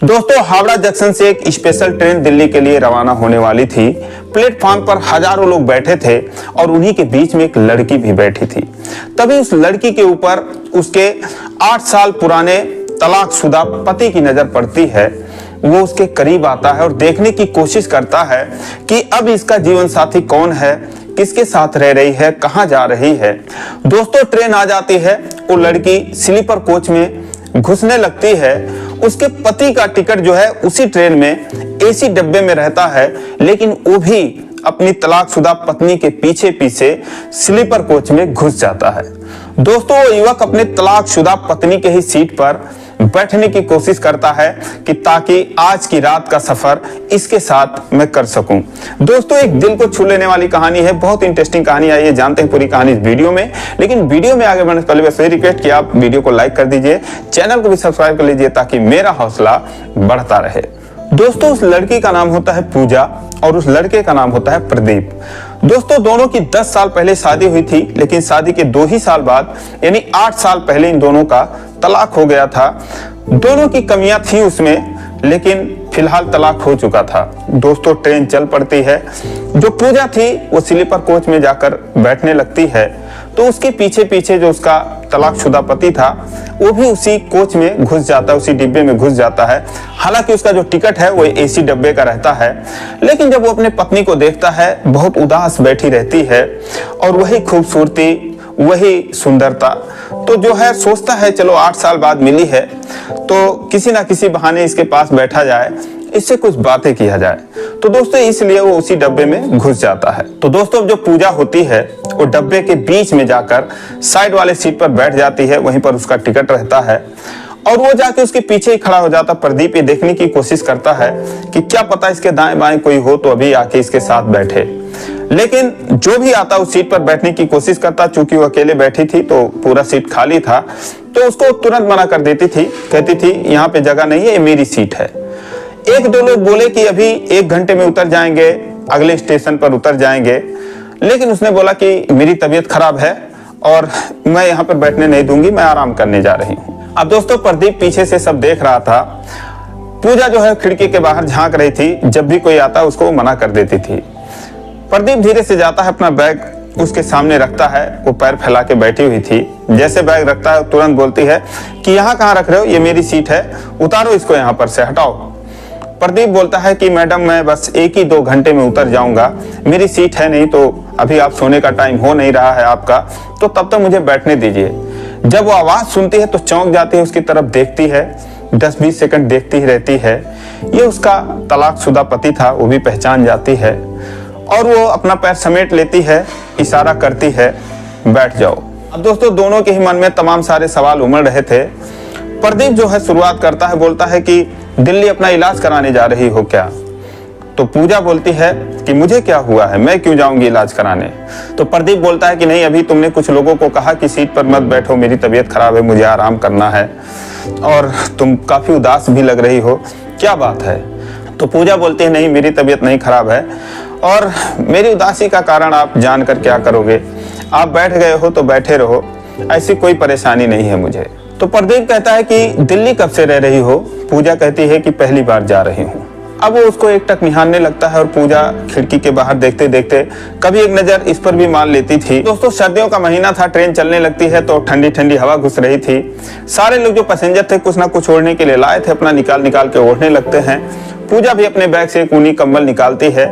दोस्तों, हावड़ा जंक्शन से एक स्पेशल ट्रेन दिल्ली के लिए रवाना होने वाली थी। प्लेटफॉर्म पर हजारों लोग बैठे थे और उन्हीं के बीच में एक लड़की भी बैठी थी। तभी उस लड़की के ऊपर उसके 8 साल पुराने तलाकशुदा पति की नजर पड़ती है। वो उसके करीब आता है और देखने की कोशिश करता है कि अब इसका जीवन साथी कौन है, किसके साथ रह रही है, कहाँ जा रही है। दोस्तों, ट्रेन आ जाती है। वो लड़की स्लीपर कोच में घुसने लगती है। उसके पति का टिकट जो है उसी ट्रेन में एसी डब्बे में रहता है, लेकिन वो भी अपनी तलाकशुदा पत्नी के पीछे पीछे स्लीपर कोच में घुस जाता है। दोस्तों, वो युवक अपने तलाकशुदा पत्नी के ही सीट पर बैठने की कोशिश करता है कि ताकि आज की रात का सफर इसके साथ मैं कर सकूं। दोस्तों, एक दिल को छू लेने वाली कहानी है, बहुत इंटरेस्टिंग कहानी। आइए जानते हैं पूरी कहानी इस वीडियो में। लेकिन वीडियो में आगे बढ़ने से पहले बस रिक्वेस्ट कि आप वीडियो को लाइक कर दीजिए, चैनल को भी सब्सक्राइब कर लीजिए ताकि मेरा हौसला बढ़ता रहे। दोस्तों, उस लड़की का नाम होता है पूजा और उस लड़के का नाम होता है प्रदीप। दोस्तों, दोनों की 10 साल पहले शादी हुई थी, लेकिन शादी के 2 ही साल बाद यानी 8 साल पहले इन दोनों का तलाक हो गया था। दोनों की कमियां थी उसमें, लेकिन फिलहाल तलाक हो चुका था। दोस्तों, ट्रेन चल पड़ती है। जो पूजा थी वो स्लीपर कोच में जाकर बैठने लगती है, तो उसके पीछे पीछे जो उसका तलाकशुदा पति था वो भी उसी कोच में घुस जाता है, उसी डिब्बे में घुस जाता है। हालांकि उसका जो टिकट है वो एसी डब्बे का रहता है, लेकिन जब वो अपने पत्नी को देखता है बहुत उदास बैठी रहती है और वही खूबसूरती, वही सुंदरता, तो जो है सोचता है चलो 8 साल बाद मिली है तो किसी ना किसी बहाने इसके पास बैठा जाए, इससे कुछ बातें किया जाए। तो दोस्तों, इसलिए वो उसी डब्बे में घुस जाता है। तो दोस्तों, जो पूजा होती है वो डब्बे के बीच में जाकर साइड वाले सीट पर बैठ जाती है, वहीं पर उसका टिकट रहता है और वो जाके उसके पीछे ही खड़ा हो जाता। प्रदीप ये देखने की कोशिश करता है कि क्या पता इसके दाएं बाएं कोई हो तो अभी आके इसके साथ बैठे, लेकिन जो भी आता उस सीट पर बैठने की कोशिश करता। चूंकि वो अकेले बैठी थी तो पूरा सीट खाली था, तो उसको तुरंत मना कर देती थी, कहती थी यहाँ पे जगह नहीं है, ये मेरी सीट है। 1-2 लोग बोले कि अभी 1 घंटे में उतर जाएंगे, अगले स्टेशन पर उतर जाएंगे, लेकिन उसने बोला कि मेरी तबीयत खराब है और मैं यहाँ पर बैठने नहीं दूंगी, मैं आराम करने जा रही हूँ। अब दोस्तों, प्रदीप पीछे से सब देख रहा था। पूजा जो है खिड़की के बाहर झांक रही थी, जब भी कोई आता उसको मना कर देती थी। प्रदीप धीरे से जाता है, अपना बैग उसके सामने रखता है। वो पैर फैला के बैठी हुई थी। जैसे बैग रखता है तुरंत बोलती है कि यहाँ कहाँ रख रहे हो, ये मेरी सीट है, उतारो इसको यहाँ पर से, हटाओ। प्रदीप बोलता है कि मैडम मैं बस 1 ही 2 घंटे में उतर जाऊंगा, मेरी सीट है नहीं, तो अभी आप सोने का टाइम हो नहीं रहा है आपका, तो तब तक मुझे बैठने दीजिए। जब वो आवाज सुनती है तो चौंक जाती है, उसकी तरफ देखती है, 10-20 सेकंड देखती ही रहती है। ये उसका तलाकशुदा पति था, वो भी पहचान जाती है और वो अपना पैर समेट लेती है, इशारा करती है बैठ जाओ। अब दोस्तों, दोनों के ही मन में तमाम सारे सवाल उमड़ रहे थे। प्रदीप जो है शुरुआत करता है, बोलता है कि दिल्ली अपना इलाज कराने जा रही हो क्या? तो पूजा बोलती है कि मुझे क्या हुआ है, मैं क्यों जाऊंगी इलाज कराने? तो प्रदीप बोलता है कि नहीं, अभी तुमने कुछ लोगों को कहा कि सीट पर मत बैठो, मेरी तबीयत खराब है, मुझे आराम करना है और तुम काफी उदास भी लग रही हो, क्या बात है? तो पूजा बोलती है नहीं, मेरी तबीयत नहीं खराब है और मेरी उदासी का कारण आप जानकर क्या करोगे, आप बैठ गए हो तो बैठे रहो, ऐसी कोई परेशानी नहीं है मुझे। तो प्रदीप कहता है कि दिल्ली कब से रह रही हो? पूजा कहती है कि पहली बार जा रही हूँ। अब वो उसको एकटक निहारने लगता है और पूजा खिड़की के बाहर देखते देखते कभी एक नजर इस पर भी मान लेती थी। दोस्तों, सर्दियों का महीना था, ट्रेन चलने लगती है तो ठंडी ठंडी हवा घुस रही थी। सारे लोग जो पैसेंजर थे कुछ ना कुछ ओढ़ने के लिए लाए थे, अपना निकाल निकाल के ओढ़ने लगते हैं। पूजा भी अपने बैग से एक ऊनी कंबल निकालती है,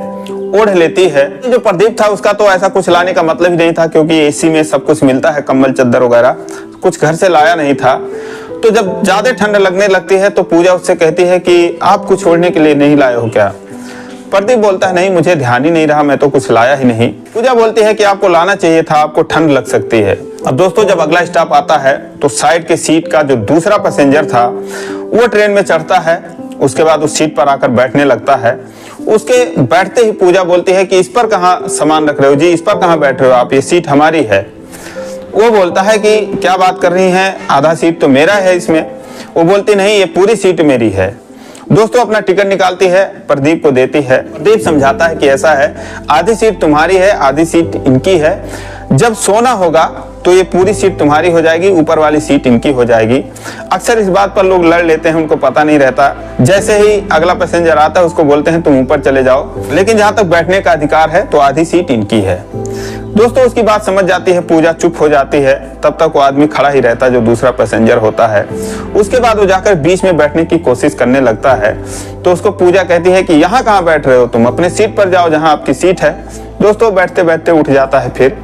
ओढ़ लेती है। जो प्रदीप था उसका तो ऐसा कुछ लाने का मतलब ही नहीं था, क्योंकि एसी में सब कुछ मिलता है, कंबल चद्दर वगैरह, कुछ घर से लाया नहीं था। तो जब ज्यादा ठंड लगने लगती है तो पूजा उससे कहती है कि आप कुछ छोड़ने के लिए नहीं लाए हो क्या? प्रदीप बोलता है नहीं, मुझे ध्यान ही नहीं रहा, मैं तो कुछ लाया ही नहीं। पूजा बोलती है कि आपको लाना चाहिए था, आपको ठंड लग सकती है। अब दोस्तों, जब अगला स्टॉप आता है तो साइड के सीट का जो दूसरा पैसेंजर था वो ट्रेन में चढ़ता है, उसके बाद उस सीट पर आकर बैठने लगता है। उसके बैठते ही पूजा बोलती है कि इस पर कहाँ सामान रख रहे हो जी, इस पर कहाँ बैठ रहे हो आप, ये सीट हमारी है। वो बोलता है कि क्या बात कर रही हैं, आधा सीट तो मेरा है इसमें। वो बोलती नहीं, ये पूरी सीट मेरी है। दोस्तों, अपना टिकट निकालती है, प्रदीप को देती है। प्रदीप समझाता है कि ऐसा है, आधी सीट तुम्हारी है, आधी सीट इनकी है, जब सोना होगा तो ये पूरी सीट तुम्हारी हो जाएगी, ऊपर वाली सीट इनकी हो जाएगी। अक्सर इस बात पर लोग लड़ लेते हैं, उनको पता नहीं रहता। जैसे ही अगला पैसेंजर आता है उसको बोलते हैं तुम ऊपर चले जाओ, लेकिन जहां तक बैठने का अधिकार है तो आधी सीट इनकी है। दोस्तों उसकी बात समझ जाती है पूजा, चुप हो जाती है। तब तक वो आदमी खड़ा ही रहता है जो दूसरा पैसेंजर होता है। उसके बाद वो जाकर बीच में बैठने की कोशिश करने लगता है। तो उसको पूजा कहती है कि यहाँ कहाँ बैठ रहे हो तुम, अपने सीट पर जाओ जहाँ आपकी सीट है। दोस्तों बैठते बैठते उठ जाता है। फिर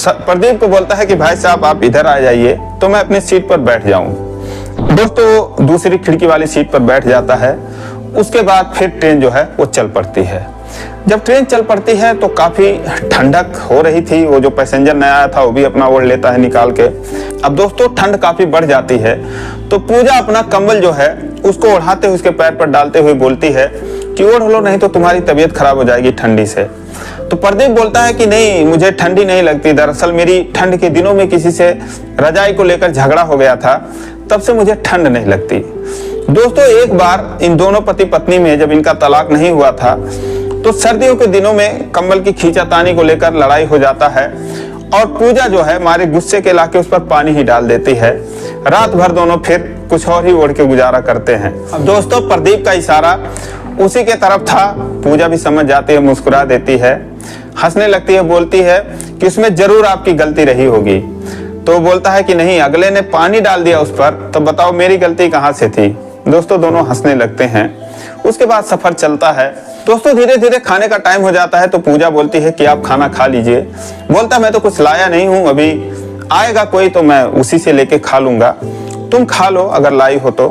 प्रदीप को बोलता है कि भाई साहब आप इधर आ जाइए तो मैं अपनी सीट पर बैठ जाऊं। दोस्तों दूसरी खिड़की वाली सीट पर बैठ जाता है। उसके बाद फिर ट्रेन जो है वो चल पड़ती है। जब ट्रेन चल पड़ती है तो काफी ठंडक हो रही थी। वो जो पैसेंजर नया आया था वो भी अपना ओढ़ लेता है निकाल के। अब दोस्तों ठंड काफी बढ़ जाती है तो पूजा अपना कंबल जो है उसको ओढ़ाते हुए उसके पैर पर डालते हुए बोलती है कि ओढ़ लो, नहीं तो तुम्हारी तबीयत खराब हो जाएगी ठंडी से। तो प्रदीप बोलता है कि नहीं, मुझे ठंडी नहीं लगती। दरअसल मेरी ठंड के दिनों में किसी से रजाई को लेकर झगड़ा हो गया था, तब से मुझे ठंड नहीं लगती। दोस्तों एक बार इन दोनों पति पत्नी में जब इनका तलाक नहीं हुआ था तो सर्दियों के दिनों में कंबल की खींचातानी को लेकर लड़ाई हो जाता है और पूजा जो है मारे गुस्से के लाके उस पर पानी ही डाल देती है। रात भर दोनों फिर कुछ और ही ओढ़ के गुजारा करते हैं। अब दोस्तों प्रदीप का इशारा उसी के तरफ था। पूजा भी समझ जाती है, मुस्कुरा देती है, हंसने लगती है, बोलती है कि उसमें जरूर आपकी गलती रही होगी। तो बोलता है कि नहीं, अगले ने पानी डाल दिया उस पर, तो बताओ मेरी गलती कहाँ से थी। दोस्तों दोनों हंसने लगते हैं। उसके बाद सफर चलता है। दोस्तों धीरे धीरे खाने का टाइम हो जाता है तो पूजा बोलती है कि आप खाना खा लीजिए। बोलता मैं तो कुछ लाया नहीं हूँ, अभी आएगा कोई तो मैं उसी से लेके खा लूंगा, तुम खा लो अगर लाई हो तो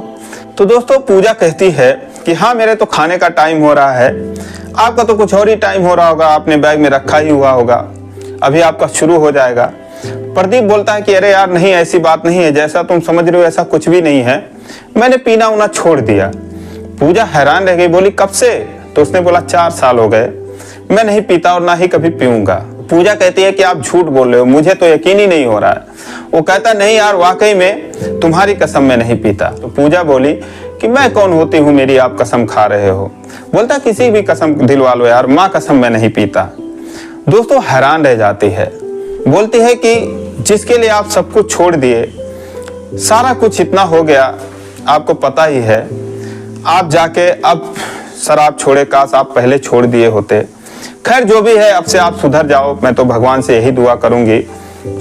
दोस्तों पूजा कहती है कि हाँ मेरे तो खाने का टाइम हो रहा है, आपका तो कुछ और ही टाइम हो रहा होगा, आपने बैग में रखा ही हुआ होगा, अभी आपका शुरू हो जाएगा। प्रदीप बोलता है कि अरे यार नहीं, ऐसी बात नहीं है, जैसा तुम समझ रहे हो ऐसा कुछ भी नहीं है, मैंने पीना उना छोड़ दिया। पूजा हैरान रह गई, बोली कब से? तो उसने बोला 4 साल हो गए, मैं नहीं पीता और ना ही कभी पीऊंगा। पूजा कहती है कि आप झूठ बोल रहे हो, मुझे तो यकीन ही नहीं हो रहा है। वो कहता नहीं यार वाकई में तुम्हारी कसम मैं नहीं पीता। तो पूजा बोली कि मैं कौन होती हूँ मेरी आप कसम खा रहे हो। बोलता किसी भी कसम दिलवा लो यार, माँ कसम मैं नहीं पीता। दोस्तों हैरान रह जाती है, बोलती है कि जिसके लिए आप सब कुछ छोड़ दिए, सारा कुछ इतना हो गया, आपको पता ही है, आप जाके अब शराब छोड़े, काश आप पहले छोड़ दिए होते। खैर जो भी है अब से आप सुधर जाओ, मैं तो भगवान से यही दुआ करूंगी।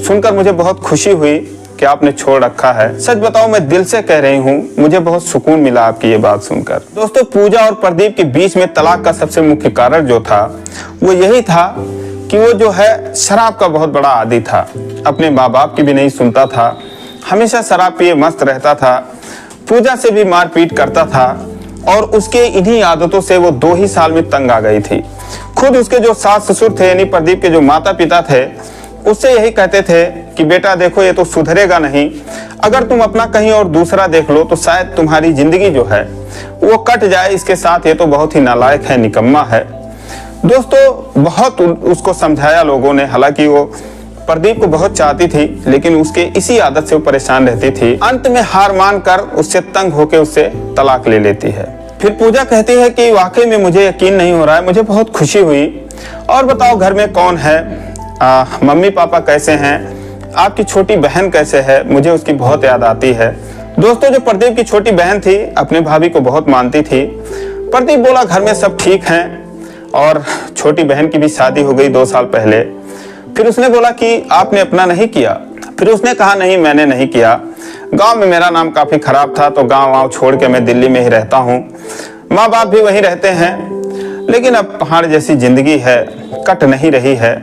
सुनकर मुझे बहुत खुशी हुई कि आपने छोड़ रखा है। सच बताओ मैं दिल से कह रही हूँ, मुझे बहुत सुकून मिला आपकी ये बात सुनकर। दोस्तों पूजा और प्रदीप के बीच में तलाक का सबसे मुख्य कारण जो था वो यही था कि वो जो है शराब का बहुत बड़ा आदी था, अपने माँ बाप की भी नहीं सुनता था, हमेशा शराब पिए मस्त रहता था, पूजा से भी मारपीट करता था और उसके इन्हीं आदतों से वो 2 ही साल में तंग आ गई थी। खुद उसके जो सास ससुर थे यानी प्रदीप के जो माता पिता थे उससे यही कहते थे कि बेटा देखो ये तो सुधरेगा नहीं, अगर तुम अपना कहीं और दूसरा देख लो तो शायद तुम्हारी जिंदगी जो है वो कट जाए इसके साथ, ये तो बहुत ही नालायक है, निकम्मा है। दोस्तों बहुत उसको समझाया लोगों ने, हालांकि वो प्रदीप को बहुत चाहती थी लेकिन उसके इसी आदत से वो परेशान रहती थी। अंत में हार मान कर उससे तंग होकर उससे तलाक ले लेती है। फिर पूजा कहती है कि वाकई में मुझे यकीन नहीं हो रहा है, मुझे बहुत खुशी हुई, और बताओ घर में कौन है, मम्मी पापा कैसे हैं, आपकी छोटी बहन कैसे है, मुझे उसकी बहुत याद आती है। दोस्तों जो प्रदीप की छोटी बहन थी अपने भाभी को बहुत मानती थी। प्रदीप बोला घर में सब ठीक हैं और छोटी बहन की भी शादी हो गई 2 साल पहले। फिर उसने बोला कि आपने अपना नहीं किया? फिर उसने कहा नहीं मैंने नहीं किया, गांव में मेरा नाम काफी खराब था तो गांव छोड़ के मैं दिल्ली में ही रहता हूँ, माँ बाप भी वहीं रहते हैं, लेकिन अब पहाड़ जैसी जिंदगी है, कट नहीं रही है,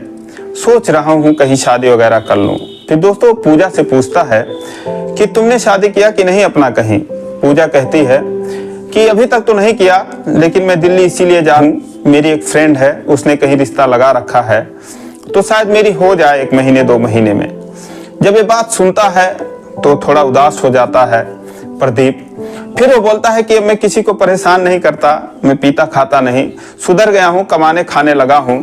सोच रहा हूँ कहीं शादी वगैरह कर लूँ। फिर दोस्तों पूजा से पूछता है कि तुमने शादी किया कि नहीं अपना कहीं? पूजा कहती है कि अभी तक तो नहीं किया, लेकिन मैं दिल्ली इसीलिए जाऊँ, मेरी एक फ्रेंड है उसने कहीं रिश्ता लगा रखा है तो शायद मेरी हो जाए 1 महीने 2 महीने में। जब ये बात सुनता है तो थोड़ा उदास हो जाता है प्रदीप। फिर वो बोलता है कि अब मैं किसी को परेशान नहीं करता, मैं पीता खाता नहीं, सुधर गया हूँ, कमाने खाने लगा हूँ।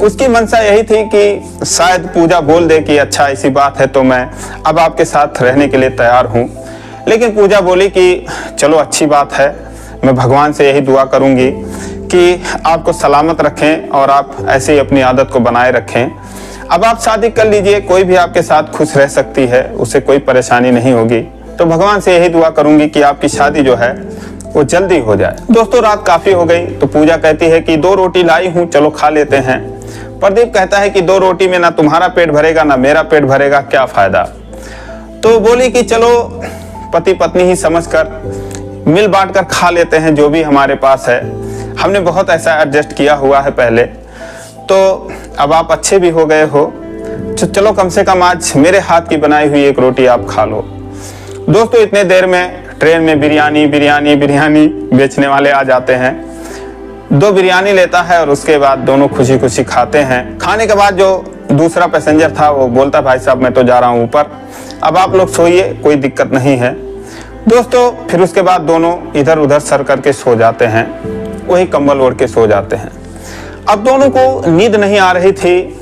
उसकी मंशा यही थी कि शायद पूजा बोल दे कि अच्छा ऐसी बात है तो मैं अब आपके साथ रहने के लिए तैयार हूँ। लेकिन पूजा बोली कि चलो अच्छी बात है, मैं भगवान से यही दुआ करूंगी कि आपको सलामत रखें और आप ऐसे ही अपनी आदत को बनाए रखें। अब आप शादी कर लीजिए, कोई भी आपके साथ खुश रह सकती है, उसे कोई परेशानी नहीं होगी। तो भगवान से यही दुआ करूंगी कि आपकी शादी जो है वो जल्दी हो जाए। दोस्तों रात काफी हो गई तो पूजा कहती है कि 2 रोटी लाई हूँ, चलो खा लेते हैं। प्रदीप कहता है कि 2 रोटी में ना तुम्हारा पेट भरेगा ना मेरा पेट भरेगा, क्या फायदा। तो बोली कि चलो पति पत्नी ही समझकर मिल बांट कर खा लेते हैं जो भी हमारे पास है, हमने बहुत ऐसा एडजस्ट किया हुआ है पहले, तो अब आप अच्छे भी हो गए हो, तो चलो कम से कम आज मेरे हाथ की बनाई हुई 1 रोटी आप खा लो। दोस्तों इतने देर में ट्रेन में बिरयानी बिरयानी बिरयानी बेचने वाले आ जाते हैं। 2 बिरयानी लेता है और उसके बाद दोनों खुशी खुशी खाते हैं। खाने के बाद जो दूसरा पैसेंजर था वो बोलता भाई साहब मैं तो जा रहा हूँ ऊपर, अब आप लोग सोइए, कोई दिक्कत नहीं है। दोस्तों फिर उसके बाद दोनों इधर उधर सर करके सो जाते हैं, वही कंबल ओढ़ के सो जाते हैं। अब दोनों को नींद नहीं आ रही थी,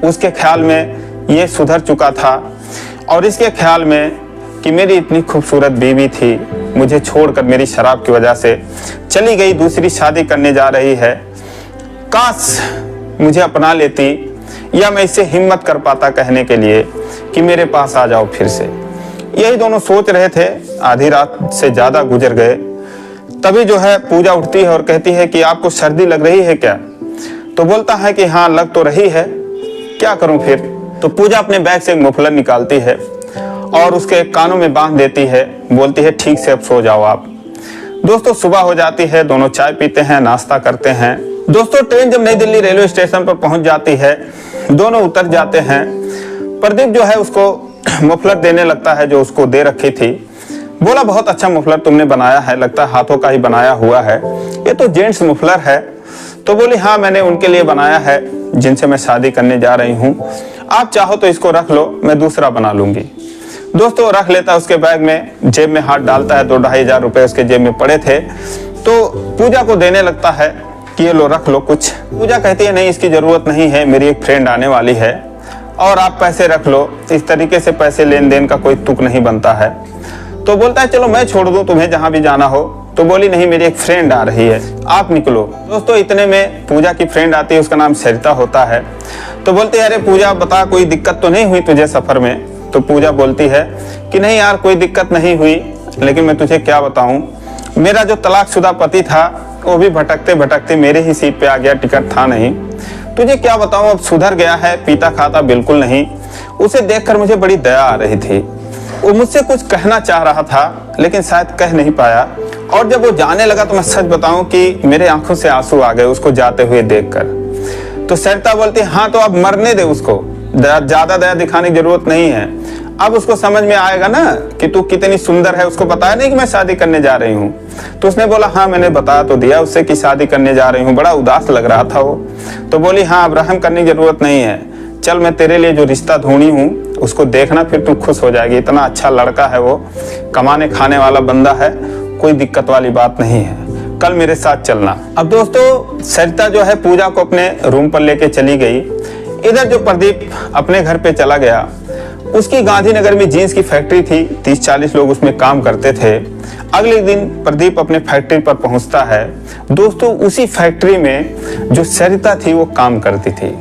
उसके ख्याल में ये सुधर चुका था और इसके ख्याल में कि मेरी इतनी खूबसूरत बीवी थी, मुझे छोड़कर मेरी शराब की वजह से चली गई, दूसरी शादी करने जा रही है, काश मुझे अपना लेती, या मैं इससे हिम्मत कर पाता कहने के लिए कि मेरे पास आ जाओ फिर से। यही दोनों सोच रहे थे, आधी रात से ज्यादा गुजर गए। तभी जो है पूजा उठती है और कहती है कि आपको सर्दी लग रही है क्या। तो बोलता है कि हाँ लग तो रही है, क्या करूं फिर। तो पूजा अपने बैग से एक मफलर निकालती है और उसके कानों में बांध देती है, बोलती है ठीक से अब सो जाओ आप। दोस्तों सुबह हो जाती है, दोनों चाय पीते हैं, नाश्ता करते हैं। दोस्तों ट्रेन जब नई दिल्ली रेलवे स्टेशन पर पहुंच जाती है, दोनों उतर जाते हैं। प्रदीप जो है उसको मफलर देने लगता है जो उसको दे रखी थी। बोला बहुत अच्छा मफलर तुमने बनाया है, लगता है हाथों का ही बनाया हुआ है, ये तो जेंट्स मफलर है। तो बोली हाँ मैंने उनके लिए बनाया है जिनसे मैं शादी करने जा रही हूँ, आप चाहो तो इसको रख लो, मैं दूसरा बना लूंगी। दोस्तों रख लेता है उसके बैग में, जेब में हाथ डालता है, 2-2.5 हजार रुपए उसके जेब में पड़े थे। तो पूजा को देने लगता है कि ये लो रख लो कुछ। पूजा कहती है नहीं इसकी जरूरत नहीं है, मेरी एक फ्रेंड आने वाली है और आप पैसे रख लो, इस तरीके से पैसे लेन देन का कोई तुक नहीं बनता है। तो बोलता है चलो मैं छोड़ दूं तुम्हें जहां भी जाना हो। तो बोली नहीं मेरी एक फ्रेंड आ रही है, आप निकलो। दोस्तों इतने में पूजा की फ्रेंड आती है, उसका नाम सरिता होता है। तो बोलते अरे पूजा बता कोई दिक्कत तो नहीं हुई तुझे सफर में। तो पूजा बोलती है कि नहीं यार कोई दिक्कत नहीं हुई, लेकिन मैं तुझे क्या बताऊं, मेरा जो तलाकशुदा पति था वो भी भटकते भटकते मेरे ही सीट पे आ गया, टिकट था नहीं। तुझे क्या बताऊं अब सुधर गया है, पीता खाता बिल्कुल नहीं। उसे देखकर मुझे बड़ी दया आ रही थी, वो मुझसे कुछ कहना चाह रहा था लेकिन शायद कह नहीं पाया। और जब वो जाने लगा तो मैं सच बताऊं कि मेरे आंखों से आंसू आ गए उसको जाते हुए देखकर। तो सरिता बोलती हाँ तो अब मरने दे उसको, ज्यादा दया दिखाने की जरूरत नहीं है। अब उसको समझ में आएगा ना कि तू कितनी सुंदर है। उसको बताया नहीं कि मैं शादी करने जा रही हूँ। तो उसने बोला हाँ मैंने बता तो दिया उससे कि शादी करने जा रही हूँ, बड़ा उदास लग रहा था वो। तो बोली हाँ अब रहम करने की जरूरत नहीं है, चल मैं तेरे लिए जो रिश्ता ढूंढी हूँ उसको देखना, फिर तू खुश हो जाएगी। इतना अच्छा लड़का है वो, कमाने खाने वाला बंदा है, कोई दिक्कत वाली बात नहीं है, कल मेरे साथ चलना। अब दोस्तों सरिता जो है पूजा को अपने रूम पर लेके चली गई। इधर जो प्रदीप अपने घर पे चला गया, उसकी गांधीनगर में जीन्स की फैक्ट्री थी, 30-40 लोग उसमें काम करते थे। अगले दिन प्रदीप अपने फैक्ट्री पर पहुंचता है। दोस्तों उसी फैक्ट्री में जो सरिता थी वो काम करती थी।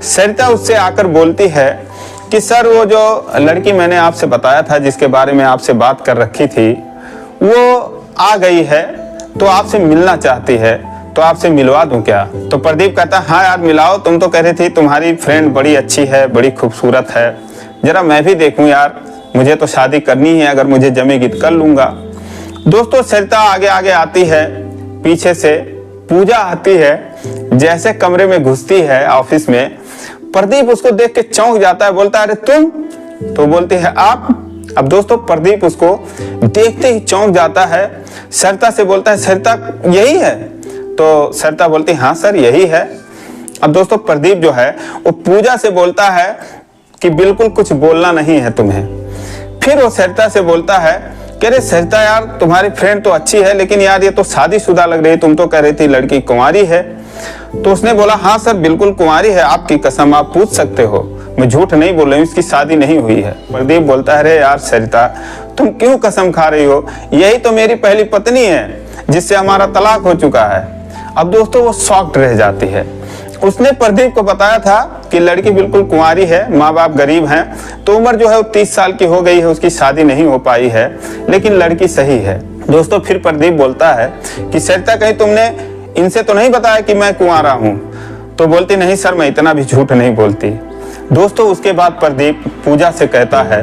सरिता उससे आकर बोलती है कि सर वो जो लड़की मैंने आपसे बताया था जिसके बारे में आपसे बात कर रखी थी वो आ गई है, तो आपसे मिलना चाहती है, तो आपसे मिलवा दूं क्या। तो प्रदीप कहता है हाँ यार मिलाओ, तुम तो कह रही थी तुम्हारी फ्रेंड बड़ी अच्छी है, बड़ी खूबसूरत है, जरा मैं भी देखूं यार, मुझे तो शादी करनी है, अगर मुझे जमेगी तो कर लूंगा। दोस्तों सरिता आगे आगे आती है, पीछे से पूजा आती है। जैसे कमरे में घुसती है ऑफिस में, प्रदीप उसको देख के चौंक जाता है, बोलता है अरे तुम। तो बोलती है आप। अब दोस्तों प्रदीप उसको देखते ही चौंक जाता है, सरिता से बोलता है सरिता यही है। तो सरिता बोलती हाँ सर यही है। अब दोस्तों प्रदीप जो है वो पूजा से बोलता है कि बिल्कुल कुछ बोलना नहीं है तुम्हें। फिर वो सरिता से बोलता है कि अरे सरिता यार तुम्हारी फ्रेंड तो अच्छी है, लेकिन यार ये तो शादीशुदा लग रही है, तुम तो कह रही थी लड़की कुंवारी है। तो उसने बोला हाँ सर बिल्कुल कुंवारी है, आपकी कसम आप पूछ सकते हो, मैं झूठ नहीं बोल रही हूँ, इसकी शादी नहीं हुई है। प्रदीप बोलता है अरे यार सरिता तुम क्यों कसम खा रही हो, यही तो मेरी पहली पत्नी है जिससे हमारा तलाक हो चुका है। अब दोस्तों वो शॉक्ड रह जाती है। उसने प्रदीप को बताया था कि लड़की बिल्कुल कुंवारी है, माँ बाप गरीब हैं, तो उम्र जो है वो 30 साल की हो गई है, उसकी शादी नहीं हो पाई है, लेकिन लड़की सही है। दोस्तों फिर प्रदीप बोलता है कि सरिता कहीं तुमने इनसे तो नहीं बताया कि मैं कुंवारा हूँ? तो बोलती नहीं सर, मैं इतना भी झूठ नहीं बोलती। दोस्तों उसके बाद प्रदीप पूजा से कहता है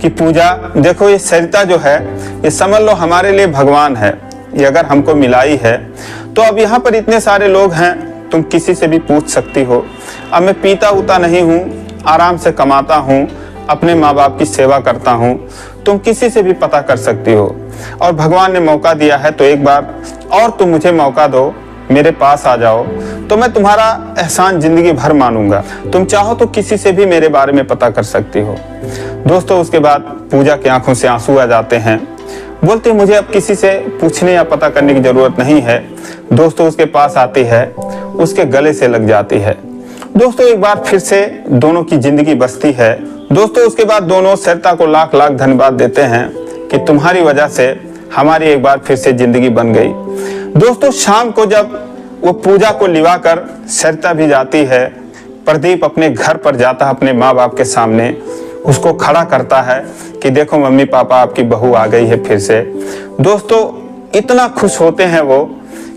कि पूजा देखो, ये सरिता जो है ये समझ लो हमारे लिए भगवान है, ये अगर हमको मिलाई है तो अब यहाँ पर इतने सारे लोग हैं, तुम किसी से भी पूछ सकती हो। अब मैं पीता उता नहीं हूँ, आराम से कमाता हूँ, अपने माँ बाप की सेवा करता हूँ, तुम किसी से भी पता कर सकती हो। और भगवान ने मौका दिया है तो एक बार और तुम मुझे मौका दो, मेरे पास आ जाओ, तो मैं तुम्हारा एहसान जिंदगी भर मानूंगा। तुम चाहो तो किसी से भी मेरे बारे में पता कर सकती हो। दोस्तों उसके बाद पूजा की आंखों से आंसू आ जाते हैं, बोलते मुझे अब किसी से पूछने या पता करने की जरूरत नहीं है। दोस्तों उसके पास आती है, उसके गले से लग जाती है। दोस्तों एक बार फिर से दोनों की जिंदगी बसती है। दोस्तों उसके बाद दोनों सरिता को लाख लाख धन्यवाद देते हैं कि तुम्हारी वजह से हमारी एक बार फिर से जिंदगी बन गई। दोस्तों शाम को जब वो पूजा को लिवा कर सरिता भी जाती है, प्रदीप अपने घर पर जाता है, अपने माँ बाप के सामने उसको खड़ा करता है कि देखो मम्मी पापा, आपकी बहू आ गई है फिर से। दोस्तों इतना खुश होते हैं वो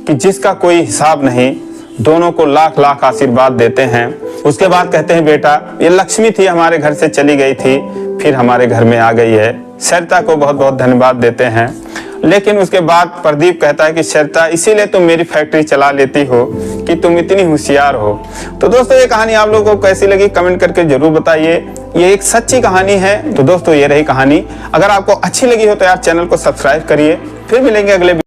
कि जिसका कोई हिसाब नहीं। दोनों को लाख लाख आशीर्वाद देते हैं। उसके बाद कहते हैं बेटा, ये लक्ष्मी थी, हमारे घर से चली गई थी, फिर हमारे घर में आ गई है। सरिता को बहुत बहुत धन्यवाद देते हैं। लेकिन उसके बाद प्रदीप कहता है कि सरिता, इसीलिए तुम मेरी फैक्ट्री चला लेती हो कि तुम इतनी होशियार हो। तो दोस्तों ये कहानी आप लोगों को कैसी लगी कमेंट करके जरूर बताइए। ये एक सच्ची कहानी है। तो दोस्तों ये रही कहानी। अगर आपको अच्छी लगी हो तो यार चैनल को सब्सक्राइब करिए। फिर मिलेंगे अगले